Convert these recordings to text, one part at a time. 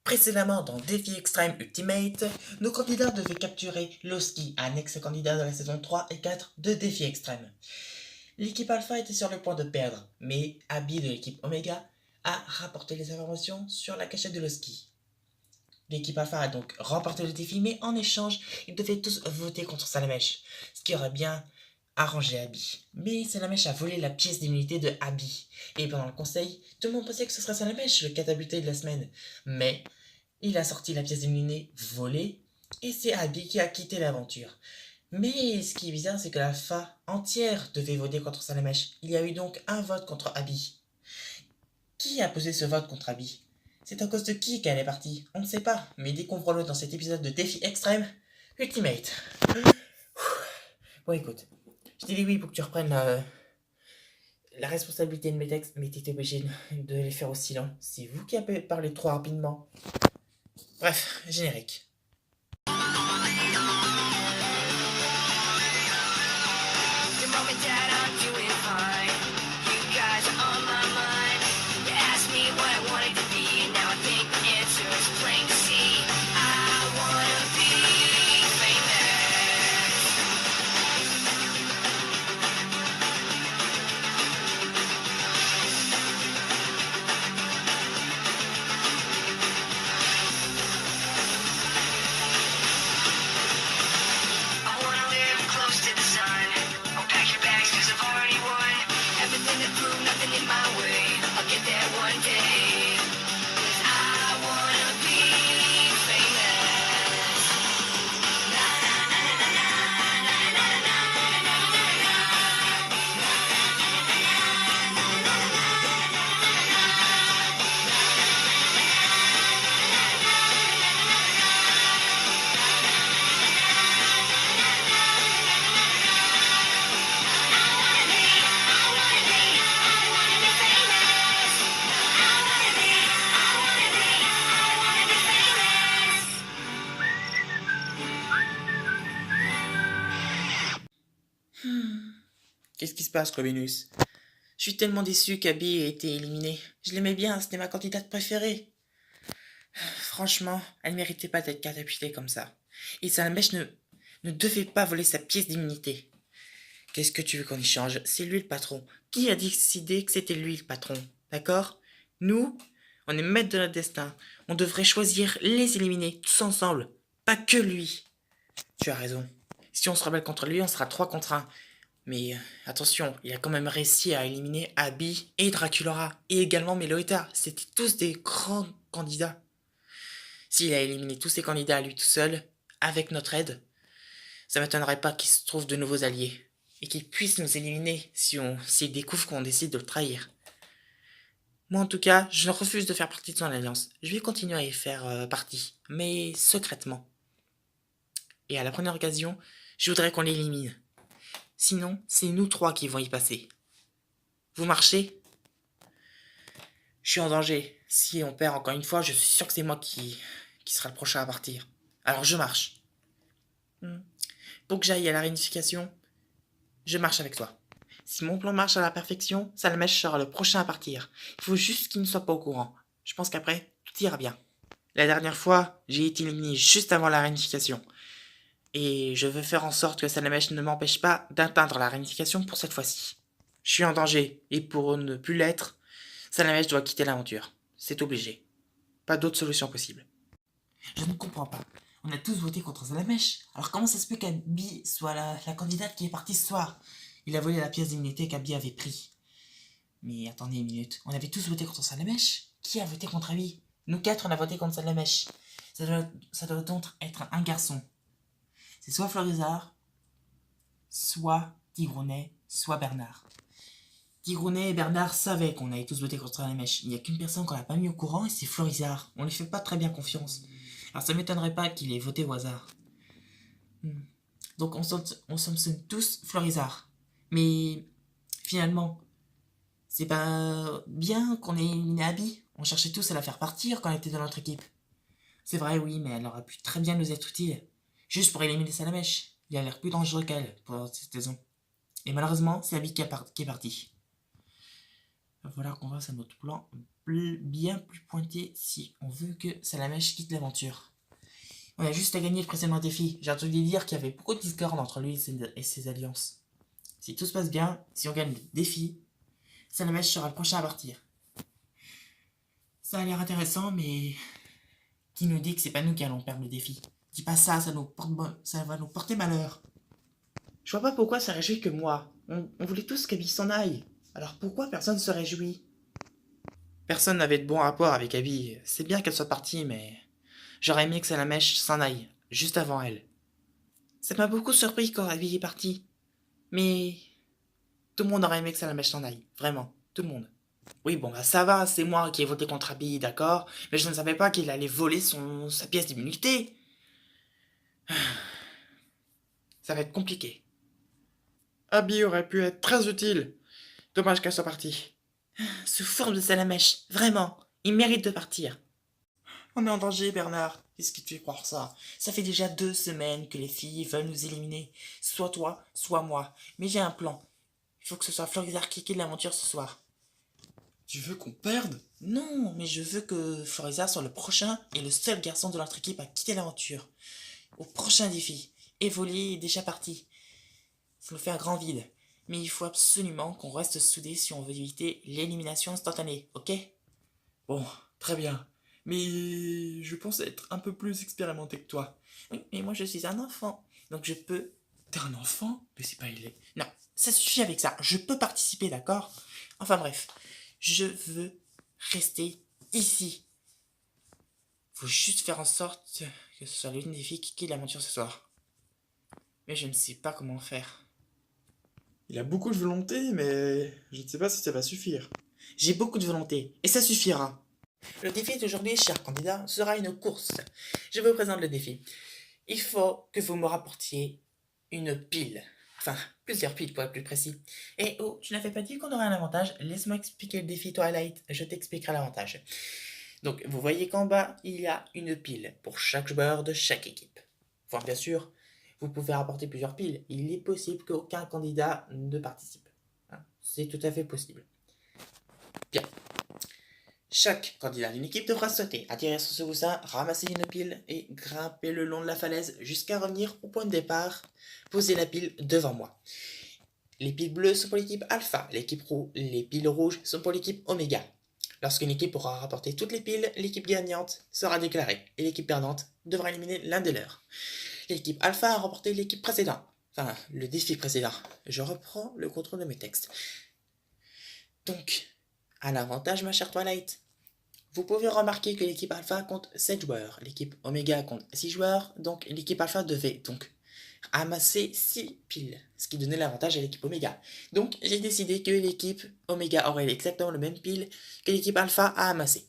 Précédemment dans Défi Extreme Ultimate, nos candidats devaient capturer Lowski, un ex-candidat de la saison 3 et 4 de Défi Extrême. L'équipe Alpha était sur le point de perdre, mais Abby de l'équipe Omega a rapporté les informations sur la cachette de Lowski. L'équipe Alpha a donc remporté le défi, mais en échange, ils devaient tous voter contre Salamèche, ce qui aurait bien arrangé Abby. Mais Salamèche a volé la pièce d'immunité de Abby, et pendant le conseil, tout le monde pensait que ce serait Salamèche le catapulté de la semaine. Mais il a sorti la pièce d'immunité volée, et c'est Abby qui a quitté l'aventure. Mais ce qui est bizarre, c'est que la FA entière devait voter contre Salamèche. Il y a eu donc un vote contre Abby. Qui a posé ce vote contre Abby? C'est à cause de qui qu'elle est partie? On ne sait pas, mais découvrons-le dans cet épisode de Défi Extrême Ultimate. Bon, écoute, je t'ai dit oui pour que tu reprennes la responsabilité de mes textes, mais t'étais obligé de les faire aussi longs. C'est vous qui avez parlé trop rapidement. Bref, générique. Qu'est-ce qui se passe, Robinus? Je suis tellement déçu qu'Abby ait été éliminée. Je l'aimais bien, c'était ma candidate préférée. Franchement, elle méritait pas d'être catapultée comme ça. Et Salamèche ne devait pas voler sa pièce d'immunité. Qu'est-ce que tu veux qu'on y change? C'est lui le patron. Qui a décidé que c'était lui le patron? D'accord? Nous, on est maîtres de notre destin. On devrait choisir les éliminer, tous ensemble. Pas que lui. Tu as raison. Si on se rebelle contre lui, on sera 3 contre 1. Mais attention, il a quand même réussi à éliminer Abby et Draculaura, et également Meloetta. C'était tous des grands candidats. S'il a éliminé tous ses candidats à lui tout seul, avec notre aide, ça m'étonnerait pas qu'il se trouve de nouveaux alliés, et qu'il puisse nous éliminer s'il découvre qu'on décide de le trahir. Moi en tout cas, je refuse de faire partie de son alliance. Je vais continuer à y faire partie, mais secrètement. Et à la première occasion, je voudrais qu'on l'élimine. Sinon, c'est nous 3 qui vont y passer. Vous marchez? Je suis en danger. Si on perd encore une fois, je suis sûr que c'est moi qui sera le prochain à partir. Alors je marche. Pour que j'aille à la réunification, je marche avec toi. Si mon plan marche à la perfection, Salamèche sera le prochain à partir. Il faut juste qu'il ne soit pas au courant. Je pense qu'après, tout ira bien. La dernière fois, j'ai été éliminé juste avant la réunification. Et je veux faire en sorte que Salamèche ne m'empêche pas d'atteindre la réunification pour cette fois-ci. Je suis en danger, et pour ne plus l'être, Salamèche doit quitter l'aventure. C'est obligé. Pas d'autre solution possible. Je ne comprends pas. On a tous voté contre Salamèche. Alors comment ça se peut qu'Abby soit la candidate qui est partie ce soir? Il a volé la pièce d'immunité qu'Abby avait pris. Mais attendez une minute. On avait tous voté contre Salamèche? Qui a voté contre Abby? Nous 4, on a voté contre Salamèche. Ça doit donc être un garçon. C'est soit Florizard, soit Tigrounet, soit Bernard. Tigrounet et Bernard savaient qu'on avait tous voté contre Salamèche. Il n'y a qu'une personne qu'on n'a pas mis au courant et c'est Florizard. On ne lui fait pas très bien confiance. Alors ça m'étonnerait pas qu'il ait voté au hasard. Donc on soupçonne tous Florizard. Mais finalement, c'est pas bien qu'on ait éliminé Abby. On cherchait tous à la faire partir quand elle était dans notre équipe. C'est vrai, oui, mais elle aurait pu très bien nous être utile. Juste pour éliminer Salamèche. Il a l'air plus dangereux qu'elle pour cette saison. Et malheureusement, c'est Abby qui est parti. Il va falloir qu'on fasse un autre plan bien plus pointé si on veut que Salamèche quitte l'aventure. On a juste à gagner le précédent défi. J'ai entendu dire qu'il y avait beaucoup de discorde entre lui et ses alliances. Si tout se passe bien, si on gagne le défi, Salamèche sera le prochain à partir. Ça a l'air intéressant, mais qui nous dit que c'est pas nous qui allons perdre le défi? Dis pas ça, ça va nous porter malheur. Je vois pas pourquoi ça réjouit que moi. On voulait tous qu'Abby s'en aille. Alors pourquoi personne se réjouit? Personne n'avait de bon rapport avec Abby. C'est bien qu'elle soit partie, mais j'aurais aimé que Salamèche s'en aille, juste avant elle. Ça m'a beaucoup surpris quand Abby est partie. Mais tout le monde aurait aimé que Salamèche s'en aille. Vraiment, tout le monde. Oui, bon, bah ça va, c'est moi qui ai voté contre Abby, d'accord? Mais je ne savais pas qu'il allait voler sa pièce d'immunité. Ça va être compliqué. Abby aurait pu être très utile. Dommage qu'elle soit partie. Ce fourbe de Salamèche, vraiment, il mérite de partir. On est en danger, Bernard. Qu'est-ce qui te fait croire ça? Ça fait déjà 2 semaines que les filles veulent nous éliminer. Soit toi, soit moi. Mais j'ai un plan. Il faut que ce soit Florizard qui quitte l'aventure ce soir. Tu veux qu'on perde? Non, mais je veux que Florizard soit le prochain et le seul garçon de notre équipe à quitter l'aventure. Au prochain défi. Evoli est déjà parti. Ça nous fait un grand vide. Mais il faut absolument qu'on reste soudés si on veut éviter l'élimination instantanée, ok? Bon, très bien. Mais je pense être un peu plus expérimenté que toi. Oui, mais moi je suis un enfant, donc je peux... T'es un enfant? Mais c'est pas il est... Non, ça suffit avec ça. Je peux participer, d'accord? Enfin bref, je veux rester ici. Faut juste faire en sorte que ce soit l'une des filles qui quitte l'aventure ce soir. Mais je ne sais pas comment faire. Il a beaucoup de volonté, mais je ne sais pas si ça va suffire. J'ai beaucoup de volonté, et ça suffira. Le défi d'aujourd'hui, cher candidat, sera une course. Je vous présente le défi. Il faut que vous me rapportiez une pile. Enfin, plusieurs piles pour être plus précis. Et oh, je n'avais pas dit qu'on aurait un avantage. Laisse-moi expliquer le défi Twilight. Je t'expliquerai l'avantage. Donc, vous voyez qu'en bas, il y a une pile pour chaque joueur de chaque équipe. Enfin, bien sûr, vous pouvez rapporter plusieurs piles. Il est possible qu'aucun candidat ne participe. Hein, c'est tout à fait possible. Bien. Chaque candidat d'une équipe devra sauter, atterrir sur ce coussin, ramasser une pile et grimper le long de la falaise jusqu'à revenir au point de départ, poser la pile devant moi. Les piles bleues sont pour l'équipe Alpha, les piles rouges sont pour l'équipe Oméga. Lorsqu'une équipe aura rapporté toutes les piles, l'équipe gagnante sera déclarée et l'équipe perdante devra éliminer l'un des leurs. L'équipe Alpha a remporté l'équipe précédente. Enfin, le défi précédent. Je reprends le contrôle de mes textes. Donc, un avantage, ma chère Twilight. Vous pouvez remarquer que l'équipe Alpha compte 7 joueurs, l'équipe Oméga compte 6 joueurs, donc l'équipe Alpha devait donc amasser 6 piles, ce qui donnait l'avantage à l'équipe Oméga. Donc j'ai décidé que l'équipe Oméga aurait exactement le même pile que l'équipe Alpha a amassé.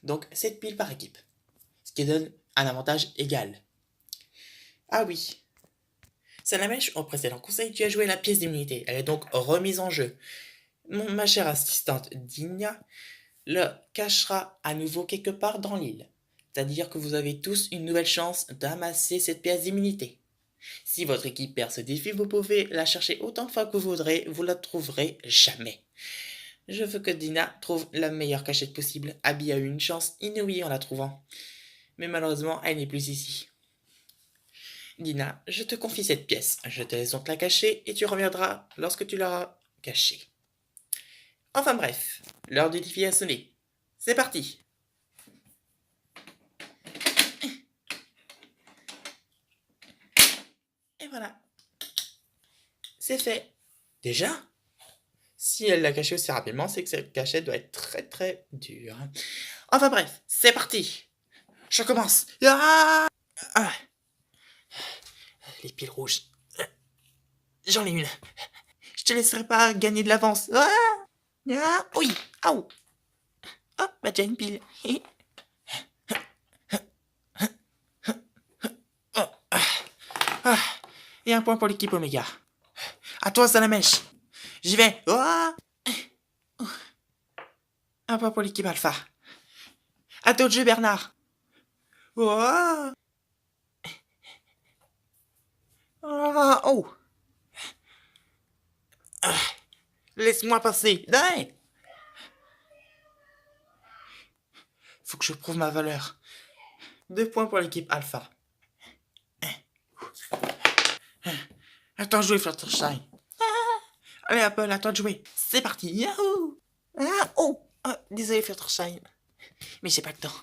Donc 7 piles par équipe, ce qui donne un avantage égal. Ah oui, Salamèche, au précédent conseil, tu as joué la pièce d'immunité, elle est donc remise en jeu. Ma chère assistante Digna le cachera à nouveau quelque part dans l'île. C'est-à-dire que vous avez tous une nouvelle chance d'amasser cette pièce d'immunité. Si votre équipe perd ce défi, vous pouvez la chercher autant de fois que vous voudrez, vous la trouverez jamais. Je veux que Dina trouve la meilleure cachette possible. Abby a eu une chance inouïe en la trouvant. Mais malheureusement, elle n'est plus ici. Dina, je te confie cette pièce. Je te laisse donc la cacher et tu reviendras lorsque tu l'auras cachée. Enfin bref, l'heure du défi a sonné. C'est parti. Et voilà. C'est fait. Déjà? Si elle l'a caché aussi rapidement, c'est que cette cachette doit être très très dure. Enfin bref, c'est parti. Je commence. Ah, les piles rouges. J'en ai une. Je te laisserai pas gagner de l'avance. Oui. Aouh. Oh, bah déjà une pile. Et un point pour l'équipe Oméga. À toi, Salamèche. J'y vais. Un point pour l'équipe Alpha. À toi de jeu, Bernard. Oh. Laisse-moi passer. Faut que je prouve ma valeur. 2 points pour l'équipe Alpha. Attends de jouer, Fluttershy. Allez, Apple, à toi de jouer. C'est parti. Yahoo! Ah, oh! Ah, désolé, Fluttershy. Mais j'ai pas le temps.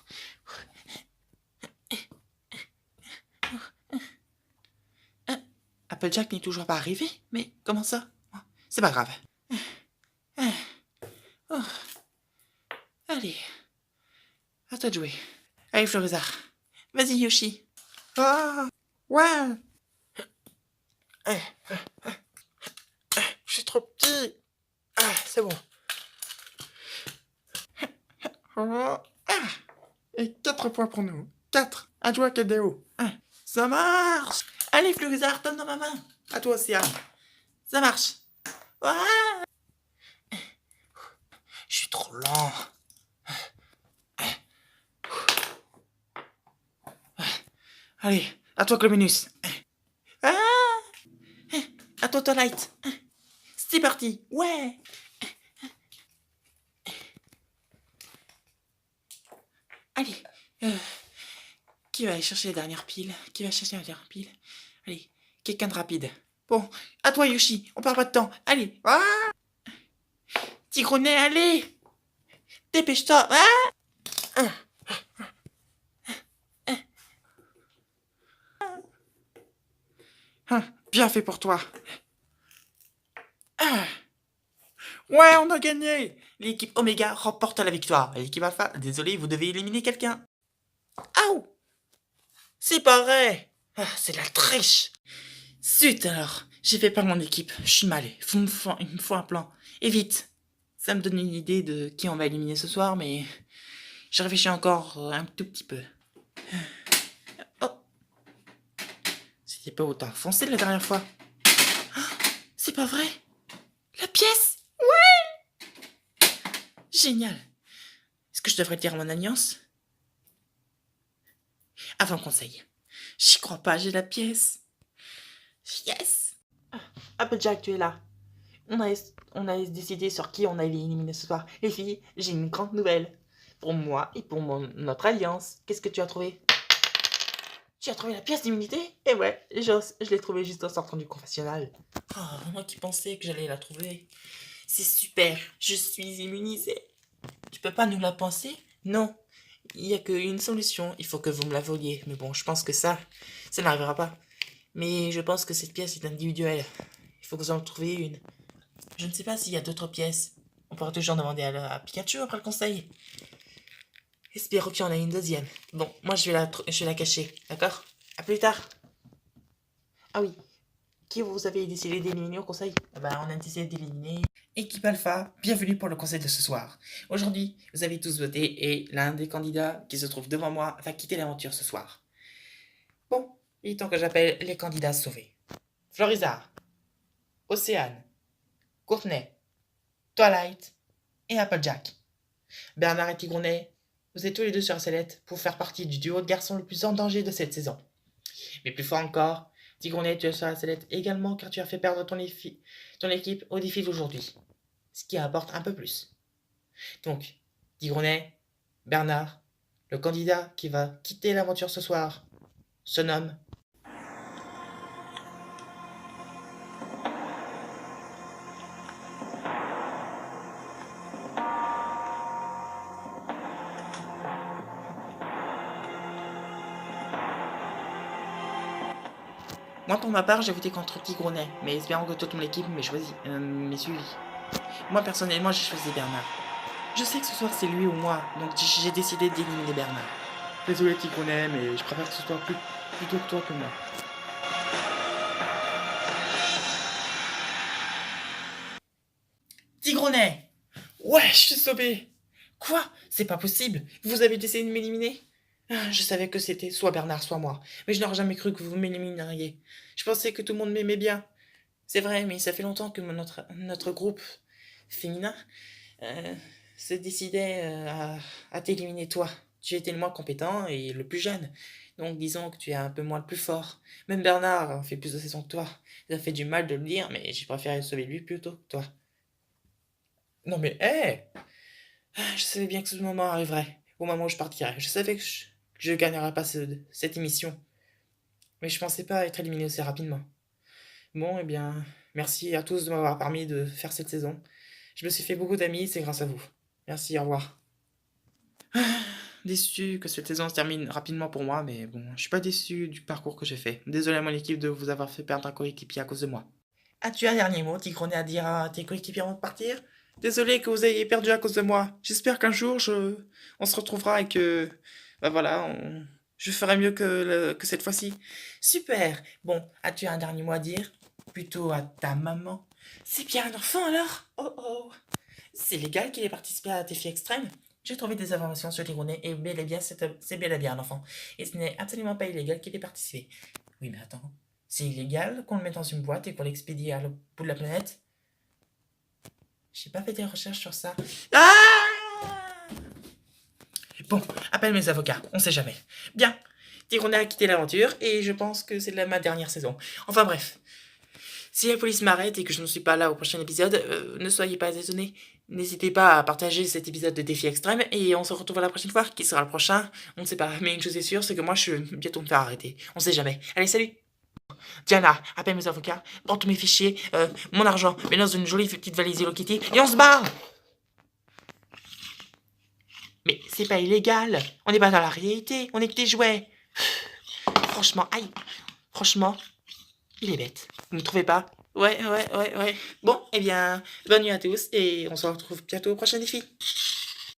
Applejack n'est toujours pas arrivé? Mais comment ça? C'est pas grave. Oh. Allez. À toi de jouer. Allez, Florizard. Vas-y, Yoshi. Ah! Ouais! Je suis trop petit. Ah, c'est bon. Ah. Et 4 points pour nous. 4. À toi, Kadeo. Ça marche. Allez, Florizard, donne dans ma main. À toi, Océane. Ça marche. Ah. Je suis trop lent. Allez, à toi, Clominus. Ah. À toi, Twilight. C'est parti. Ouais. Allez. Qui va aller chercher les dernières piles? Qui va chercher la dernière pile? Allez, quelqu'un de rapide. Bon, à toi, Yoshi. On perd pas de temps. Allez. Ah. Tigrenet, allez. Dépêche-toi. Ah. Bien fait pour toi. Ouais, on a gagné. L'équipe Omega remporte la victoire. L'équipe Alpha, désolé, vous devez éliminer quelqu'un. Aouh. C'est pas vrai. C'est la triche. Zut alors. J'ai fait pas mon équipe. Je suis mal. Il me faut un plan. Et vite. Ça me donne une idée de qui on va éliminer ce soir, mais je réfléchis encore un tout petit peu. Oh. C'était pas autant foncé la dernière fois. C'est pas vrai. La pièce. Ouais. Génial. Est-ce que je devrais dire mon alliance? Avant conseil. J'y crois pas, j'ai la pièce. Yes. Applejack, tu es là. On a décidé sur qui on allait éliminer ce soir. Les filles, j'ai une grande nouvelle. Pour moi et pour notre alliance. Qu'est-ce que tu as trouvé? Tu as trouvé la pièce d'immunité? Eh ouais, je l'ai trouvée juste en sortant du confessionnal. Oh, moi qui pensais que j'allais la trouver. C'est super, je suis immunisée. Tu peux pas nous la penser? Non, il n'y a qu'une solution, il faut que vous me la voliez. Mais bon, je pense que ça n'arrivera pas. Mais je pense que cette pièce est individuelle. Il faut que vous en trouviez une. Je ne sais pas s'il y a d'autres pièces. On pourra toujours demander à Pikachu après le conseil. Espérons qu'il y en a une deuxième. Bon, moi je vais la cacher, d'accord? À plus tard. Ah oui, qui vous avez décidé d'éliminer au conseil? On a décidé d'éliminer Équipe Alpha, bienvenue pour le conseil de ce soir. Aujourd'hui, vous avez tous voté et l'un des candidats qui se trouve devant moi va quitter l'aventure ce soir. Bon, il est temps que j'appelle les candidats sauvés. Florizard, Océane, Courtenay, Twilight et Applejack. Bernard et Tigrenet, vous êtes tous les deux sur la sellette pour faire partie du duo de garçons le plus en danger de cette saison. Mais plus fort encore, Tigrenet, tu es sur la sellette également car tu as fait perdre ton équipe au défi d'aujourd'hui. Ce qui apporte un peu plus. Donc, Tigrenet, Bernard, le candidat qui va quitter l'aventure ce soir, se nomme... Moi, pour ma part, j'ai voté contre Tigrenet, mais espérant que toute mon équipe m'ait suivi. Moi, personnellement, j'ai choisi Bernard. Je sais que ce soir, c'est lui ou moi, donc j'ai décidé d'éliminer Bernard. Désolé, Tigrenet, mais je préfère que ce soit plutôt que toi que moi. Tigrenet! Ouais, je suis sauvé! Quoi? C'est pas possible! Vous avez décidé de m'éliminer? Je savais que c'était soit Bernard, soit moi. Mais je n'aurais jamais cru que vous m'élimineriez. Je pensais que tout le monde m'aimait bien. C'est vrai, mais ça fait longtemps que notre groupe féminin se décidait à t'éliminer toi. Tu étais le moins compétent et le plus jeune. Donc disons que tu es un peu moins le plus fort. Même Bernard fait plus de saisons que toi. Ça fait du mal de le dire, mais j'ai préféré sauver lui plutôt que toi. Non mais, hé! Je savais bien que ce moment arriverait. au moment où je partirais. Je savais que je gagnerais pas cette émission, mais je pensais pas être éliminé aussi rapidement. Bon, eh bien, merci à tous de m'avoir permis de faire cette saison. Je me suis fait beaucoup d'amis, c'est grâce à vous. Merci, au revoir. Déçu que cette saison se termine rapidement pour moi, mais bon, je suis pas déçu du parcours que j'ai fait. Désolé à mon équipe de vous avoir fait perdre un coéquipier à cause de moi. As-tu un dernier mot, Tigrone, à dire à tes coéquipiers avant de partir? Désolé que vous ayez perdu à cause de moi. J'espère qu'un jour, on se retrouvera et que, bah voilà, je ferai mieux que cette fois-ci. Super. Bon, as-tu un dernier mot à dire? Plutôt à ta maman. C'est bien un enfant alors? Oh oh. C'est légal qu'il ait participé à un défi extrême? J'ai trouvé des informations sur Tigrone et bel et bien, c'est bel et bien un enfant. Et ce n'est absolument pas illégal qu'il ait participé. Oui, mais attends. C'est illégal qu'on le mette dans une boîte et qu'on l'expédie à l'autre bout de la planète? J'ai pas fait des recherches sur ça. Ah! Bon, appelle mes avocats, on sait jamais. Bien, Tigrone a quitté l'aventure et je pense que c'est ma dernière saison. Enfin bref, si la police m'arrête et que je ne suis pas là au prochain épisode, ne soyez pas étonnés. N'hésitez pas à partager cet épisode de Défi Extrême et on se retrouve la prochaine fois. Qui sera le prochain? On ne sait pas. Mais une chose est sûre, c'est que moi je vais bientôt me faire arrêter. On sait jamais. Allez, salut! Diana, appelle mes avocats, prends tous mes fichiers, mon argent, mets dans une jolie petite valise Hello Kitty et on se barre! Mais c'est pas illégal. On n'est pas dans la réalité. On est que des jouets. Franchement, aïe. Franchement, il est bête. Vous ne trouvez pas? Ouais. Bon, eh bien, bonne nuit à tous et on se retrouve bientôt au prochain défi.